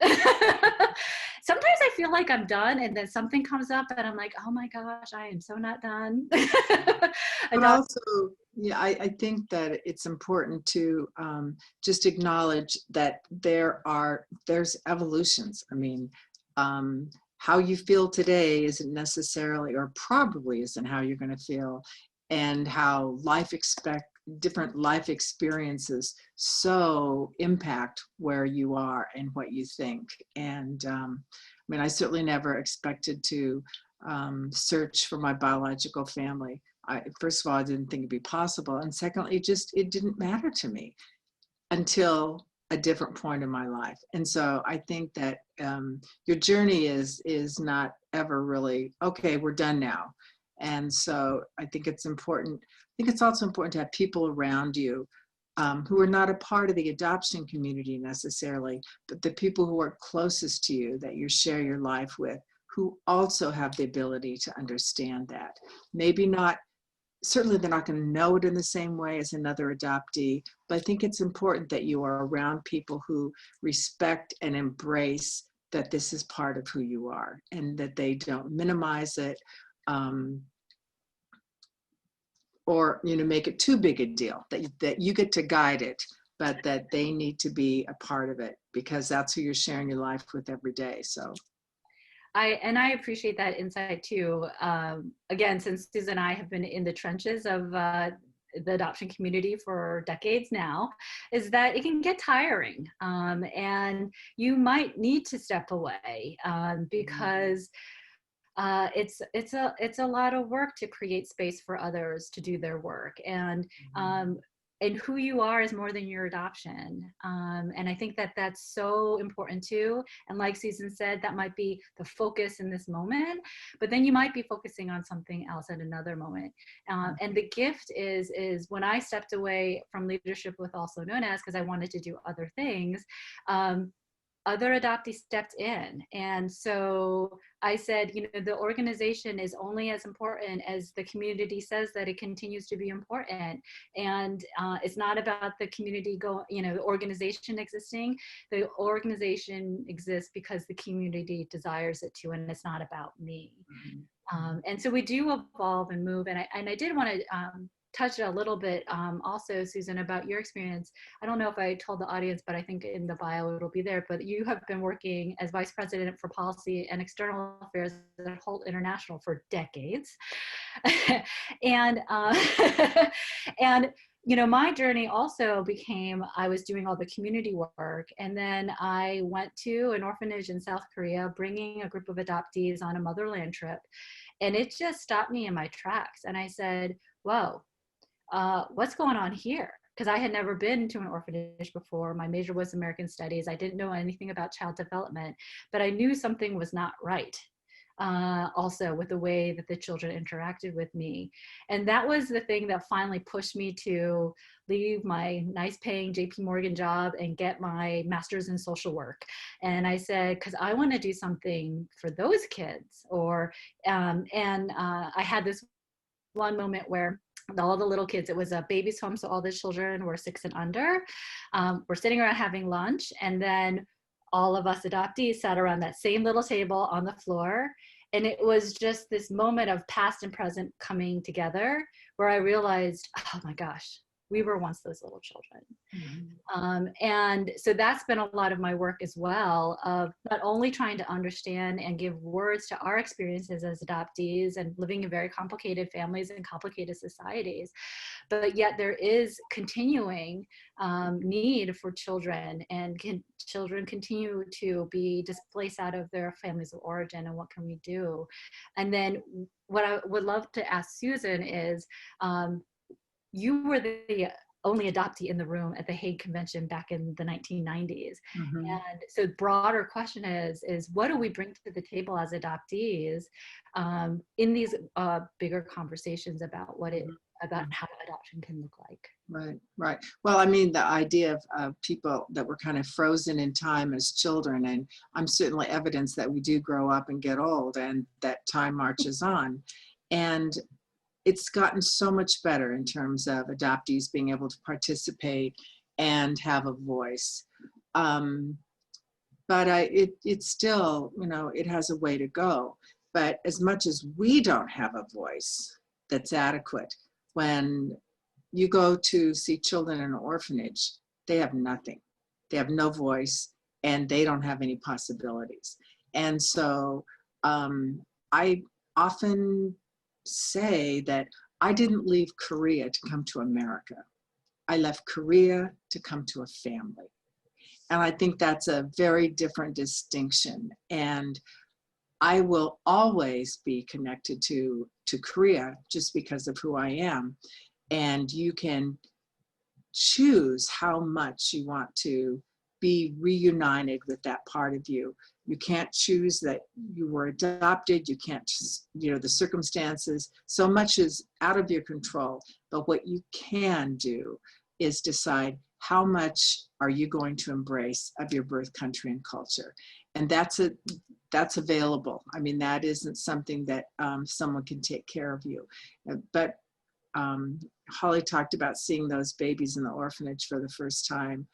sometimes I feel like I'm done, and then something comes up and I'm like, oh my gosh, I am so not done. But also, yeah, I think that it's important to just acknowledge that there's evolutions. I mean, how you feel today isn't necessarily, or probably isn't, how you're going to feel, and how different life experiences so impact where you are and what you think. And I mean, I certainly never expected to search for my biological family. First of all, I didn't think it'd be possible, and secondly, it didn't matter to me until a different point in my life. And so I think that your journey is not ever really, okay, we're done now. And so I think it's important. I think it's also important to have people around you who are not a part of the adoption community necessarily, but the people who are closest to you, that you share your life with, who also have the ability to understand that. Maybe not, certainly they're not going to know it in the same way as another adoptee, but I think it's important that you are around people who respect and embrace that this is part of who you are, and that they don't minimize it, or make it too big a deal, that you get to guide it, but that they need to be a part of it, because that's who you're sharing your life with every day. So I appreciate that insight too. Again, since Susan and I have been in the trenches of the adoption community for decades now, is that it can get tiring, and you might need to step away because it's a lot of work to create space for others to do their work, and who you are is more than your adoption. And I think that that's so important too. And like Susan said, that might be the focus in this moment, but then you might be focusing on something else at another moment. And the gift is when I stepped away from leadership with Also Known As, because I wanted to do other things, other adoptees stepped in. And so I said, the organization is only as important as the community says that it continues to be important. And it's not about the community the organization existing. The organization exists because the community desires it to, and it's not about me. And so we do evolve and move. And I did want to touch a little bit also, Susan, about your experience. I don't know if I told the audience, but I think in the bio it'll be there, but you have been working as Vice President for Policy and External Affairs at Holt International for decades. And my journey also became, I was doing all the community work, and then I went to an orphanage in South Korea, bringing a group of adoptees on a motherland trip. And it just stopped me in my tracks. And I said, whoa, what's going on here? Because I had never been to an orphanage before. My major was American Studies. I didn't know anything about child development, but I knew something was not right. Also with the way that the children interacted with me. And that was the thing that finally pushed me to leave my nice paying JP Morgan job and get my master's in social work. And I said, because I want to do something for those kids. I had this one moment where all the little kids, it was a baby's home, so all the children were 6 and under. We're sitting around having lunch, and then all of us adoptees sat around that same little table on the floor. And it was just this moment of past and present coming together, where I realized, oh my gosh, we were once those little children. And so that's been a lot of my work as well, of not only trying to understand and give words to our experiences as adoptees and living in very complicated families and complicated societies, but yet there is continuing need for children, and children continue to be displaced out of their families of origin, and what can we do? And then what I would love to ask Susan is, you were the only adoptee in the room at the Hague Convention back in the 1990s. And so the broader question is what do we bring to the table as adoptees in these bigger conversations about about how adoption can look like? Right. Well, I mean, the idea of people that were kind of frozen in time as children, and I'm certainly evidence that we do grow up and get old, and that time marches on. And it's gotten so much better in terms of adoptees being able to participate and have a voice. but it still, you know, it has a way to go. But as much as we don't have a voice that's adequate, when you go to see children in an orphanage, they have nothing. They have no voice, and they don't have any possibilities. And so I often say that I didn't leave Korea to come to America. I left Korea to come to a family. And I think that's a very different distinction. And I will always be connected to Korea just because of who I am. And you can choose how much you want to be reunited with that part of you. You can't choose that you were adopted. You can't, you know, the circumstances, so much is out of your control. But what you can do is decide how much are you going to embrace of your birth country and culture. And that's available. I mean, that isn't something that someone can take care of you. But Holly talked about seeing those babies in the orphanage for the first time.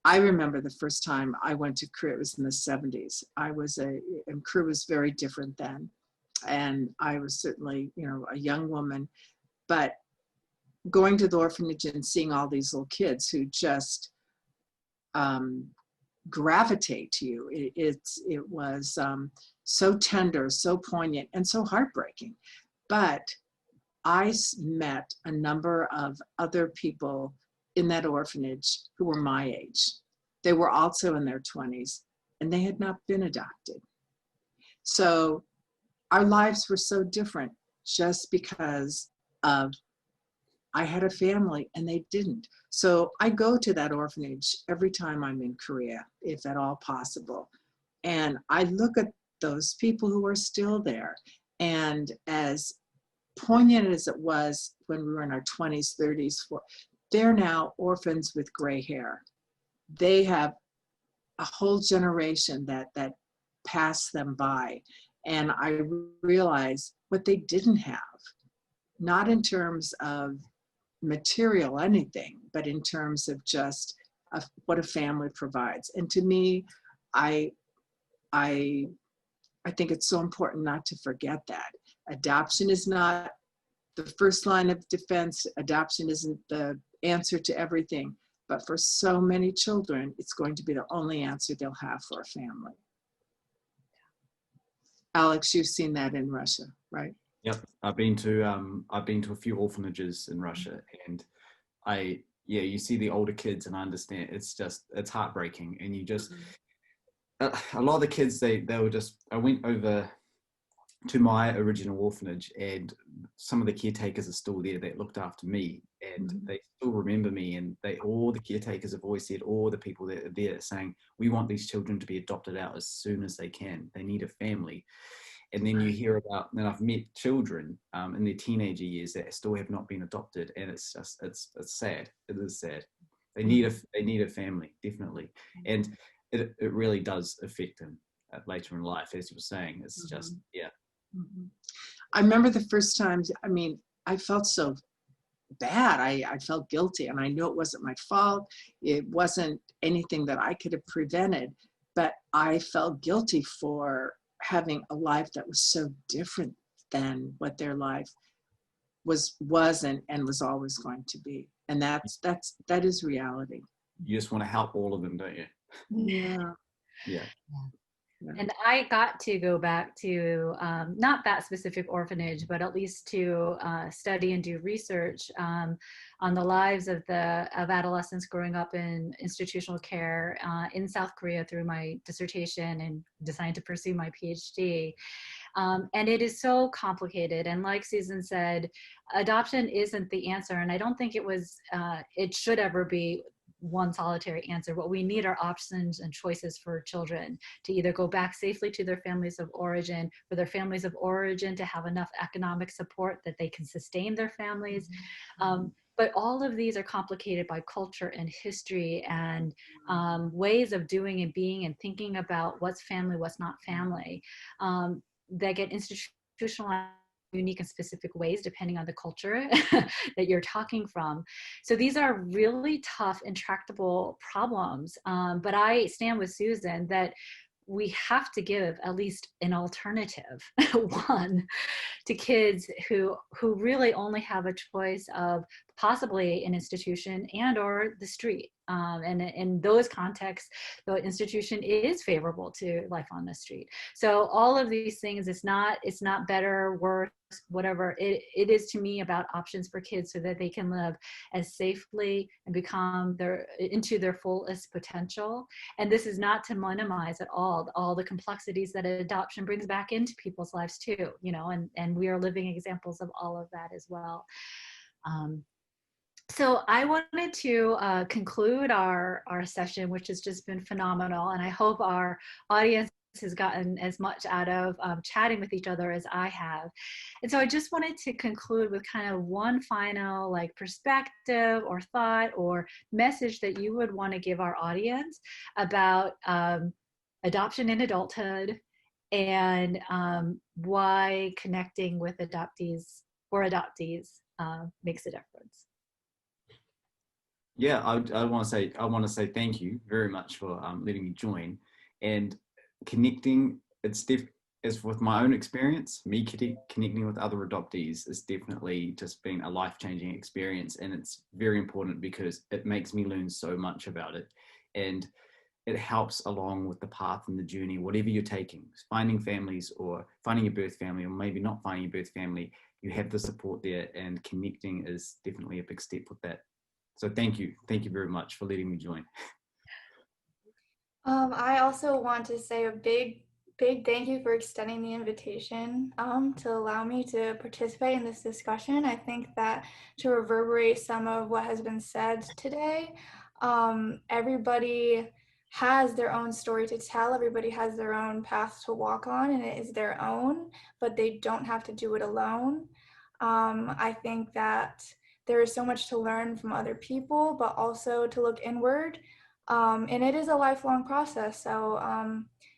I remember the first time I went to Korea, it was in the 70s. And Korea was very different then. And I was certainly, you know, a young woman, but going to the orphanage and seeing all these little kids who just gravitate to you, it was so tender, so poignant, and so heartbreaking. But I met a number of other people in that orphanage who were my age. They were also in their 20s, and they had not been adopted. So our lives were so different just because of I had a family and they didn't. So I go to that orphanage every time I'm in Korea, if at all possible. And I look at those people who are still there. And as poignant as it was when we were in our 20s, 30s, they're now orphans with gray hair. They have a whole generation that passed them by. And I realize what they didn't have, not in terms of material anything, but in terms of just what a family provides. And to me, I think it's so important not to forget that. Adoption is not the first line of defense. Adoption isn't the answer to everything, but for so many children, it's going to be the only answer they'll have for a family. Alex, you've seen that in Russia, right? Yep, I've been to a few orphanages in Russia, and you see the older kids, and I understand it's heartbreaking, and you just a lot of the kids they were just, I went over to my original orphanage, and some of the caretakers are still there that looked after me, and they still remember me, and all the caretakers have always said, all the people that are there saying, we want these children to be adopted out as soon as they can. They need a family. And then you hear about, and I've met children in their teenager years that still have not been adopted, and it's just it's sad. It is sad. They need a family, definitely, and it really does affect them later in life, as you were saying. It's just I remember the first time. I mean, I felt so bad. I felt guilty, and I knew it wasn't my fault. It wasn't anything that I could have prevented, but I felt guilty for having a life that was so different than what their life was and was always going to be. And that is reality. You just want to help all of them, don't you? Yeah. And I got to go back to not that specific orphanage, but at least to study and do research on the lives of adolescents growing up in institutional care in South Korea through my dissertation, and decided to pursue my PhD. And it is so complicated. And like Susan said, adoption isn't the answer. And I don't think it should ever be one solitary answer. What we need are options and choices for children to either go back safely to their families of origin, for their families of origin to have enough economic support that they can sustain their families. But all of these are complicated by culture and history and ways of doing and being and thinking about what's family, what's not family, that get institutionalized unique and specific ways depending on the culture that you're talking from. So these are really tough, intractable problems. But I stand with Susan that we have to give at least an alternative, one, to kids who really only have a choice of possibly an institution and or the street. And in those contexts, the institution is favorable to life on the street. So all of these things, it's not better, worse, whatever. It is to me about options for kids so that they can live as safely and become into their fullest potential. And this is not to minimize at all the complexities that adoption brings back into people's lives too, and we are living examples of all of that as well. So I wanted to conclude our session, which has just been phenomenal. And I hope our audience has gotten as much out of chatting with each other as I have. And so I just wanted to conclude with kind of one final perspective or thought or message that you would want to give our audience about adoption in adulthood and why connecting with adoptees makes a difference. Yeah, I want to say thank you very much for letting me join, and connecting. As with my own experience, me connecting with other adoptees has definitely just been a life-changing experience, and it's very important because it makes me learn so much about it, and it helps along with the path and the journey, whatever you're taking, finding families or finding your birth family, or maybe not finding your birth family. You have the support there, and connecting is definitely a big step with that. So thank you very much for letting me join. I also want to say a big thank you for extending the invitation to allow me to participate in this discussion. I think that to reverberate some of what has been said today, everybody has their own story to tell. Everybody has their own path to walk on, and it is their own, but they don't have to do it alone. I think that there is so much to learn from other people, but also to look inward. And it is a lifelong process. So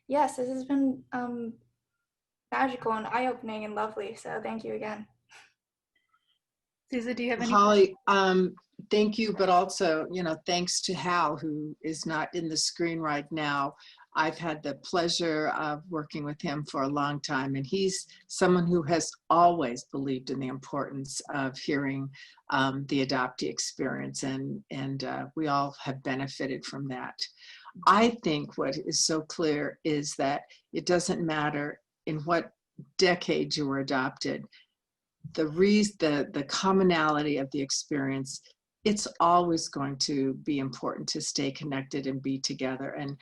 yes, this has been magical and eye-opening and lovely. So thank you again. Susan, do you have any? Holly, thank you, but also, thanks to Hal, who is not in the screen right now. I've had the pleasure of working with him for a long time, and he's someone who has always believed in the importance of hearing the adoptee experience, and we all have benefited from that. I think what is so clear is that it doesn't matter in what decade you were adopted, the commonality of the experience, it's always going to be important to stay connected and be together. And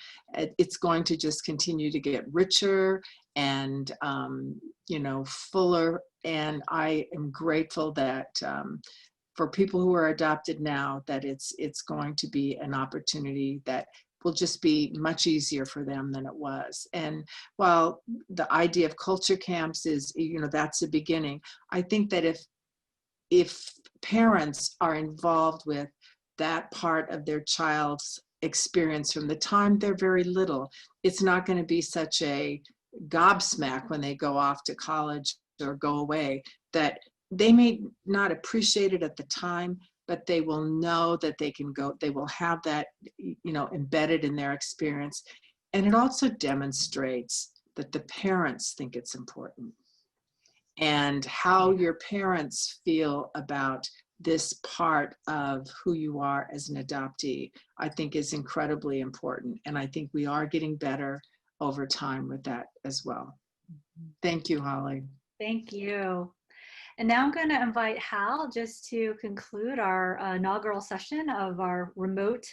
it's going to just continue to get richer and, fuller. And I am grateful that for people who are adopted now, that it's going to be an opportunity that will just be much easier for them than it was. And while the idea of culture camps is, that's the beginning, I think that if parents are involved with that part of their child's experience from the time they're very little, it's not going to be such a gobsmack when they go off to college or go away, that they may not appreciate it at the time, but they will know that they can go, they will have that, embedded in their experience. And it also demonstrates that the parents think it's important. And how your parents feel about this part of who you are as an adoptee, I think is incredibly important. And I think we are getting better over time with that as well. Thank you, Holly. Thank you. And now I'm going to invite Hal just to conclude our inaugural session of our remote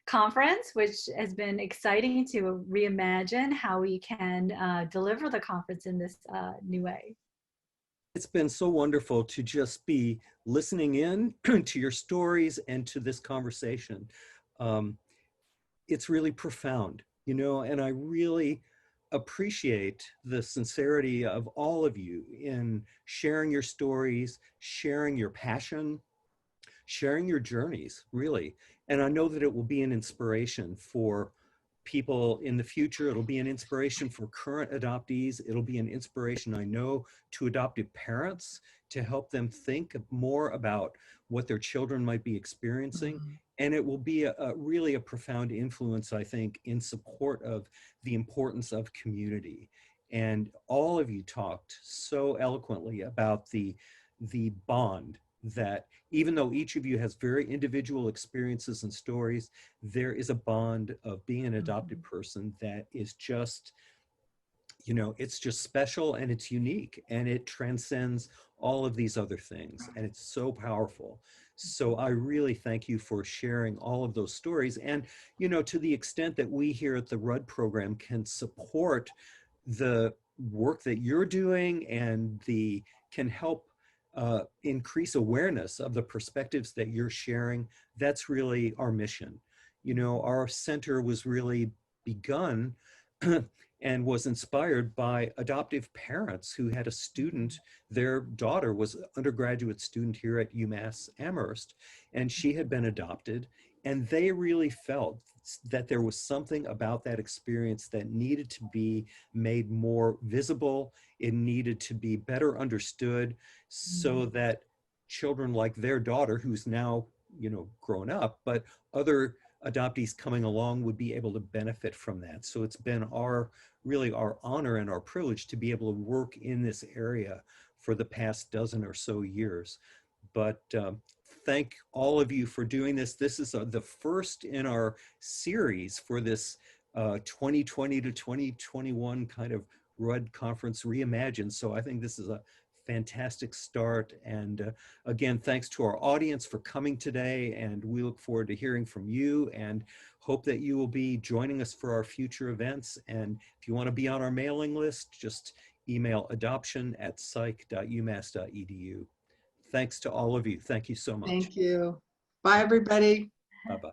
conference, which has been exciting to reimagine how we can deliver the conference in this new way. It's been so wonderful to just be listening in to your stories and to this conversation. It's really profound, and I really appreciate the sincerity of all of you in sharing your stories, sharing your passion, sharing your journeys, really. And I know that it will be an inspiration for people in the future. It'll be an inspiration for current adoptees. It'll be an inspiration, I know, to adoptive parents to help them think more about what their children might be experiencing. Mhm. And it will be really a profound influence, I think, in support of the importance of community. And all of you talked so eloquently about the bond that, even though each of you has very individual experiences and stories, there is a bond of being an adopted person that is just, you know, it's just special and it's unique and it transcends all of these other things, and it's so powerful. So I really thank you for sharing all of those stories. And, you know, to the extent that we here at the RUD program can support the work that you're doing and can help increase awareness of the perspectives that you're sharing, that's really our mission. You know, our center was really begun and was inspired by adoptive parents who had a student. Their daughter was an undergraduate student here at UMass Amherst, and she had been adopted. And they really felt that there was something about that experience that needed to be made more visible. It needed to be better understood so that children like their daughter, who's now, you know, grown up, but other adoptees coming along would be able to benefit from that. So it's been really our honor and our privilege to be able to work in this area for the past dozen or so years. But thank all of you for doing this. This is the first in our series for this 2020 to 2021 kind of RUD conference reimagined. So I think this is a fantastic start. And again, thanks to our audience for coming today. And we look forward to hearing from you and hope that you will be joining us for our future events. And if you want to be on our mailing list, just email adoption@psych.umass.edu. Thanks to all of you. Thank you so much. Thank you. Bye, everybody. Bye-bye.